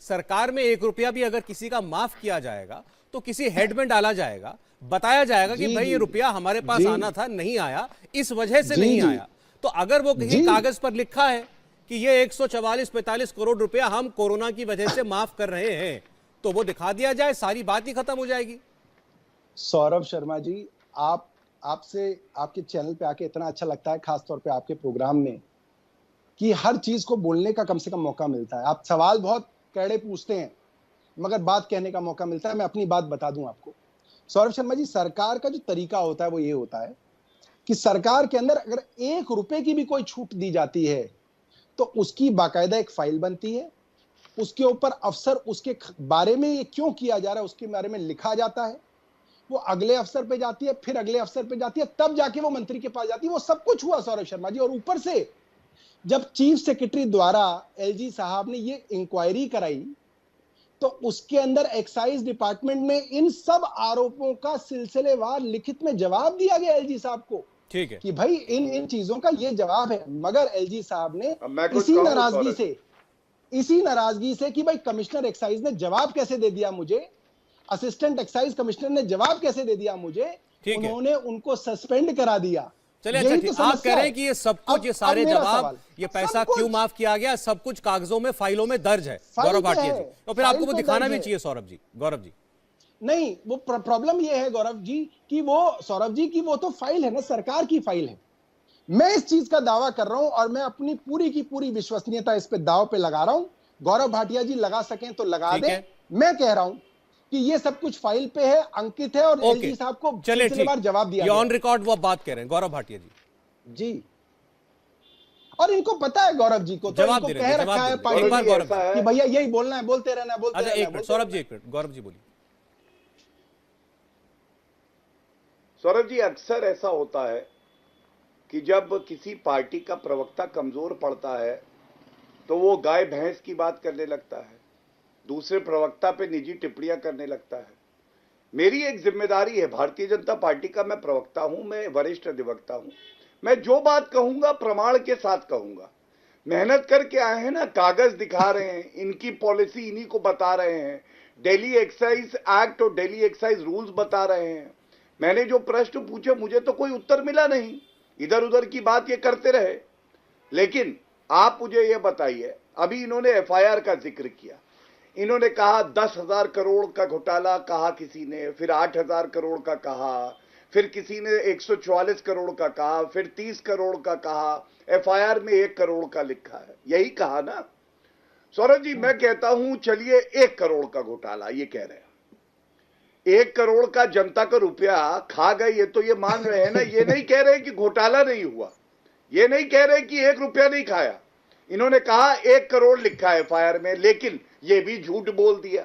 सरकार में 1 रुपया भी अगर किसी का माफ किया जाएगा तो किसी हेड में डाला जाएगा, बताया जाएगा कि भाई ये रुपया हमारे पास आना था, नहीं आया, इस वजह से नहीं आया। तो अगर वो कहीं कागज पर लिखा है कि ये 144-45 करोड़ रुपया हम कोरोना की वजह से माफ कर रहे हैं, तो वो दिखा दिया जाए, सारी बात ही खत्म हो जाएगी। सौरभ शर्मा जी, आपसे आपके चैनल पे आके इतना अच्छा लगता है, खासतौर पे आपके प्रोग्राम में, कि हर चीज को बोलने का कम से कम मौका मिलता है। आप सवाल बहुत कड़े पूछते हैं मगर बात कहने का मौका मिलता है। मैं अपनी बात बता दूं आपको सौरभ शर्मा जी, सरकार का जो तरीका होता है वो ये होता है कि सरकार के अंदर अगर 1 रुपए की भी कोई छूट दी जाती है तो उसकी बाकायदा एक फाइल बनती है, उसके ऊपर अफसर उसके बारे में ये क्यों किया जा रहा है उसके बारे में लिखा जाता है, वो अगले अफसर पे जाती है, फिर अगले अफसर पे जाती है, तब जाके वो मंत्री के पास जाती है। वो सब कुछ हुआ सौरभ शर्मा जी। और ऊपर से जब चीफ सेक्रेटरी द्वारा एलजी साहब ने ये इंक्वायरी कराई तो उसके अंदर एक्साइज डिपार्टमेंट में इन सब आरोपों का सिलसिलेवार लिखित में जवाब दिया गया एलजी साहब को। ठीक है कि भाई इन चीजों का ये जवाब है। मगर एलजी साहब ने इसी नाराजगी से कि भाई कमिश्नर एक्साइज ने जवाब कैसे दे दिया मुझे, असिस्टेंट एक्साइज कमिश्नर ने जवाब कैसे दे दिया मुझे, उन्होंने उनको सस्पेंड करा दिया। चलिए अच्छा ठीक, आप कह रहे हैं कि ये सब कुछ, ये सारे जवाब, ये पैसा क्यों माफ किया गया, सब कुछ कागजों में, फाइलों में दर्ज है गौरव भाटिया जी, तो फिर आपको वो दिखाना भी चाहिए सौरभ जी, गौरव जी। नहीं, वो प्रॉब्लम ये है गौरव जी कि वो सौरभ जी की वो तो फाइल है ना, सरकार की फाइल है। मैं इस चीज का दावा कर रहा हूं और मैं अपनी पूरी की पूरी विश्वसनीयता इस पे दाव पे लगा रहा हूं। गौरव भाटिया जी लगा सकें तो लगा दें। मैं कह रहा हूं कि ये सब कुछ फाइल पे है, अंकित है और एलजी साहब को सिलसिलेवार जवाब दिया गया। ऑन रिकॉर्ड वो बात कह रहे हैं गौरव भाटिया जी। और इनको पता है गौरव जी को, तो इनको कह रखा है पार्टी कि भैया यही बोलना है, बोलते रहना, बोलते रहना। एक मिनट सौरभ जी, एक मिनट गौरव जी बोलिए। सौरभ जी, अक्सर ऐसा होता है कि जब किसी पार्टी का प्रवक्ता कमजोर पड़ता है तो वो गाय भैंस की बात करने लगता है, दूसरे प्रवक्ता पे निजी टिप्पणियां करने लगता है। मेरी एक जिम्मेदारी है, भारतीय जनता पार्टी का मैं प्रवक्ता हूं, मैं वरिष्ठ अधिवक्ता हूं, मैं जो बात कहूंगा प्रमाण के साथ कहूंगा। मेहनत करके आए हैं ना, कागज दिखा रहे हैं, इनकी पॉलिसी इन्हीं को बता रहे हैं, दिल्ली एक्साइज एक्ट और दिल्ली एक्साइज रूल्स बता रहे हैं। मैंने जो प्रश्न पूछे मुझे तो कोई उत्तर मिला नहीं, इधर उधर की बात ये करते रहे। लेकिन आप मुझे ये बताइए, अभी इन्होंने एफआईआर का जिक्र किया, इन्होंने कहा 10,000 करोड़ का घोटाला कहा किसी ने, फिर 8,000 करोड़ का कहा, फिर किसी ने 144 करोड़ का कहा, फिर 30 करोड़ का कहा, एफआईआर में 1 करोड़ का लिखा है, यही कहा ना सौरभ जी। मैं कहता हूं चलिए 1 करोड़ का घोटाला ये कह रहे हैं, 1 करोड़ का जनता का रुपया खा गए, ये तो ये मान रहे हैं ना, ये नहीं कह रहे कि घोटाला नहीं हुआ, ये नहीं कह रहे कि 1 रुपया नहीं खाया। इन्होंने कहा 1 करोड़ लिखा है एफआईआर में, लेकिन ये भी झूठ बोल दिया।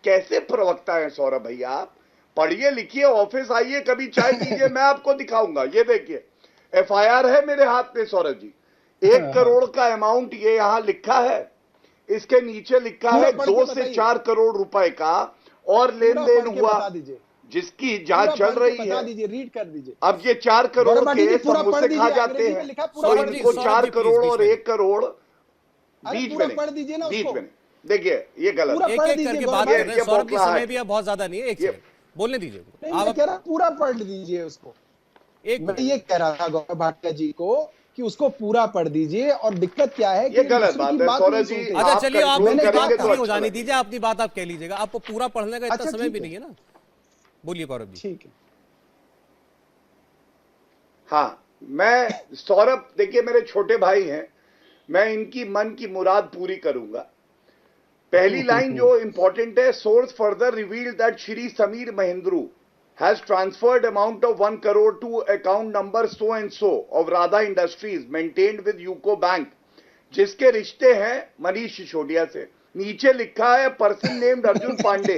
कैसे प्रवक्ता है सौरभ भैया आप? पढ़िए लिखिए, ऑफिस आइए, कभी चाय पीजिए, मैं आपको दिखाऊंगा। ये देखिए एफआईआर है मेरे हाथ में सौरभ जी, 1 करोड़ का अमाउंट ये यहां लिखा है, इसके नीचे लिखा है 2 से 4 करोड़ रुपए का और लेन देन हुआ जिसकी जांच चल रही है। रीड कर दीजिए। अब ये 4 करोड़ के समोसे खा जाते हैं और इनको 4 करोड़ और 1 करोड़ बीच में देखिए ये गलत है। एक-एक करके बात कर रहे हैं सौरभ जी, समय भी अब बहुत ज्यादा नहीं है, एक सेकंड बोलने दीजिए। आप कह रहा पूरा पढ़ दीजिए उसको। मैं ये कह रहा था गौरव भाटिया जी को कि उसको पूरा पढ़ दीजिए। और दिक्कत क्या है कि ये गलत बात है सौरभ जी। अच्छा चलिए, आप बात पूरी हो जाने दीजिए, अपनी बात आप कह लीजिएगा, आपको पूरा पढ़ने का इतना समय भी नहीं है ना। बोलिए गौरव जी। ठीक है। हाँ, मैं सौरभ, देखिए मेरे छोटे भाई हैं, मैं इनकी मन की मुराद पूरी करूंगा। पहली लाइन जो इंपॉर्टेंट है, source further revealed that Shri Sameer Mahendru has transferred amount of 1 crore to account number so and so of Radha Industries maintained with UCO Bank, जिसके रिश्ते हैं मनीष सिसोदिया से। नीचे लिखा है person named Arjun Pandey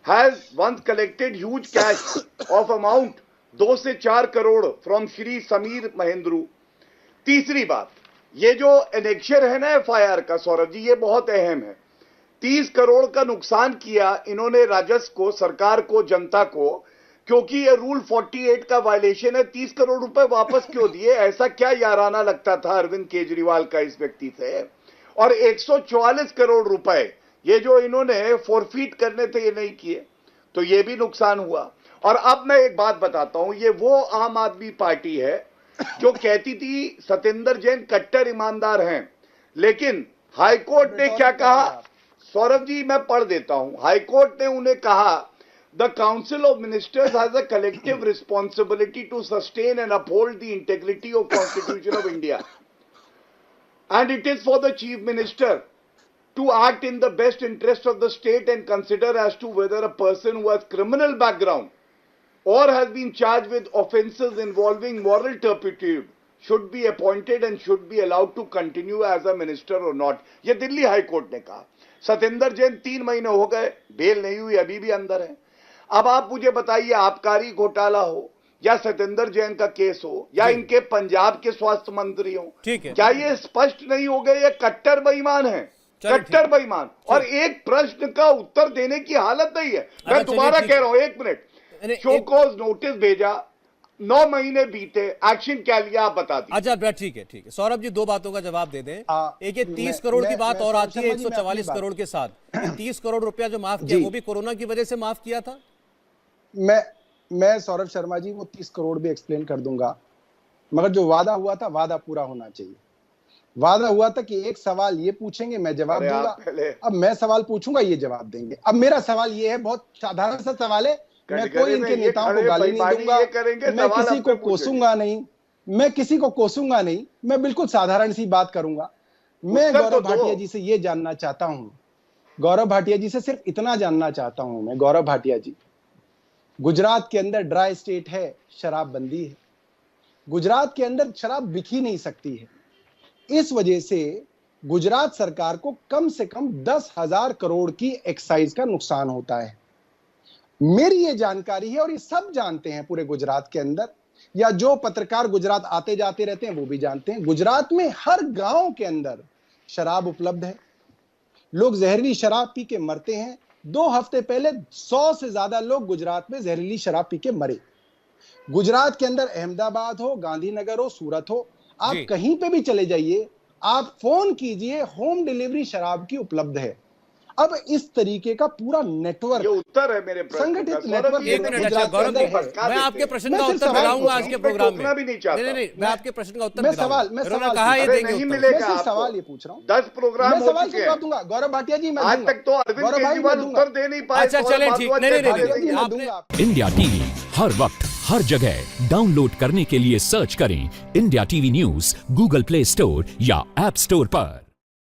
has once collected huge cash of amount 2 से 4 crore from Shri Sameer Mahendru. तीसरी बात, ये जो एनेक्शर है ना एफआईआर का सौरभ जी, ये बहुत अहम है। 30 करोड़ का नुकसान किया इन्होंने राजस्व को, सरकार को, जनता को, क्योंकि ये रूल 48 का वायलेशन है। 30 करोड़ रुपए वापस क्यों दिए? ऐसा क्या याराना लगता था अरविंद केजरीवाल का इस व्यक्ति से? और 144 करोड़ रुपए ये जो इन्होंने फोरफीट करने थे ये नहीं किए, तो ये भी नुकसान हुआ। और अब मैं एक बात बताता हूं, ये वो आम आदमी पार्टी है जो कहती थी सत्येंद्र जैन कट्टर ईमानदार हैं, लेकिन हाईकोर्ट ने क्या कहा, सौरभ जी मैं पढ़ देता हूं, हाईकोर्ट ने उन्हें कहा the council of ministers has a collective responsibility to sustain and uphold the integrity of constitution of India and it is for the chief minister to act in the best interest of the state and consider as to whether a person who has criminal background or has been charged with offences involving moral turpitude should be appointed and should be allowed to continue as a minister or not. ये Delhi high court ने कहा। सत्येंद्र जैन 3 महीने हो गए, bell नहीं हुई, अभी भी अंदर है। अब आप मुझे बताइए, आबकारी घोटाला हो या सत्येंद्र जैन का केस हो या इनके पंजाब के स्वास्थ्य मंत्री हो, क्या ये स्पष्ट नहीं हो गए ये कट्टर बेईमान है, कट्टर बेईमान, और एक प्रश्न का उत्तर देने की हालत नहीं है। मैं दोबारा कह रहा हूं, 1 मिनट, शो कॉज नोटिस भेजा, 9 महीने बीते, एक्शन क्या लिया आप बता दीजिए। अच्छा ठीक है, ठीक है सौरभ जी, 2 बातों का जवाब दे दें। एक ये 30 करोड़ की बात और आती है 144 करोड़ के साथ, 30 करोड़ रुपया जो माफ किया वो भी कोरोना की वजह से माफ किया था। मैं सौरभ शर्मा जी वो 30 करोड़ भी एक्सप्लेन कर दूंगा, मगर जो वादा हुआ था वादा पूरा होना चाहिए। वादा हुआ था कि एक सवाल ये पूछेंगे मैं जवाब दूंगा, अब मैं सवाल पूछूंगा ये जवाब देंगे। अब मेरा सवाल ये है, बहुत साधारण सा सवाल है, मैं कोई इनके नेताओं को गाली नहीं दूंगा, मैं किसी को कोसूंगा नहीं, मैं किसी को कोसूंगा नहीं, मैं बिल्कुल साधारण सी बात करूंगा। मैं गौरव भाटिया जी से ये जानना चाहता हूं, गौरव भाटिया जी से सिर्फ इतना जानना चाहता हूं मैं, गौरव भाटिया जी, गुजरात के अंदर ड्राई स्टेट है, शराबबंदी है, गुजरात के अंदर शराब बिक ही नहीं सकती है। इस वजह से गुजरात सरकार को कम से कम 10,000 करोड़ की एक्साइज का नुकसान होता है। मेरी ये जानकारी है और ये सब जानते हैं पूरे गुजरात के अंदर, या जो पत्रकार गुजरात आते जाते रहते हैं वो भी जानते हैं, गुजरात में हर गांव के अंदर शराब उपलब्ध है। लोग जहरीली शराब पी के मरते हैं। 2 हफ्ते पहले 100 से ज्यादा लोग गुजरात में जहरीली शराब पी के मरे। गुजरात के अंदर अहमदाबाद हो, गांधीनगर हो, सूरत हो, आप कहीं पे भी चले जाइए, आप फोन कीजिए, होम डिलीवरी शराब की उपलब्ध है। अब इस तरीके का पूरा नेटवर्क, ये उत्तर है मेरे प्रश्न संगठित का। नेटवर्क, मैं आपके प्रश्न का उत्तर दिलाऊंगा आज के प्रोग्राम में। नहीं, मैं आपके प्रश्न का उत्तर मैं सवाल कहा ये देंगे नहीं उत्तर। मिलेगा मैं आपको। सवाल ये पूछ रहा हूँ, 10 प्रोग्राम हो सवाल चुके के हैं। जवाब दूंगा गौरव भाटिया जी, मैं आज तक तो अरविंद केजरीवाल उत्तर दे नहीं पाए। अच्छा चले ठीक, नहीं आपने इंडिया टीवी हर वक्त हर जगह डाउनलोड करने के लिए सर्च करें India TV news Google play store या ऐप स्टोर पर।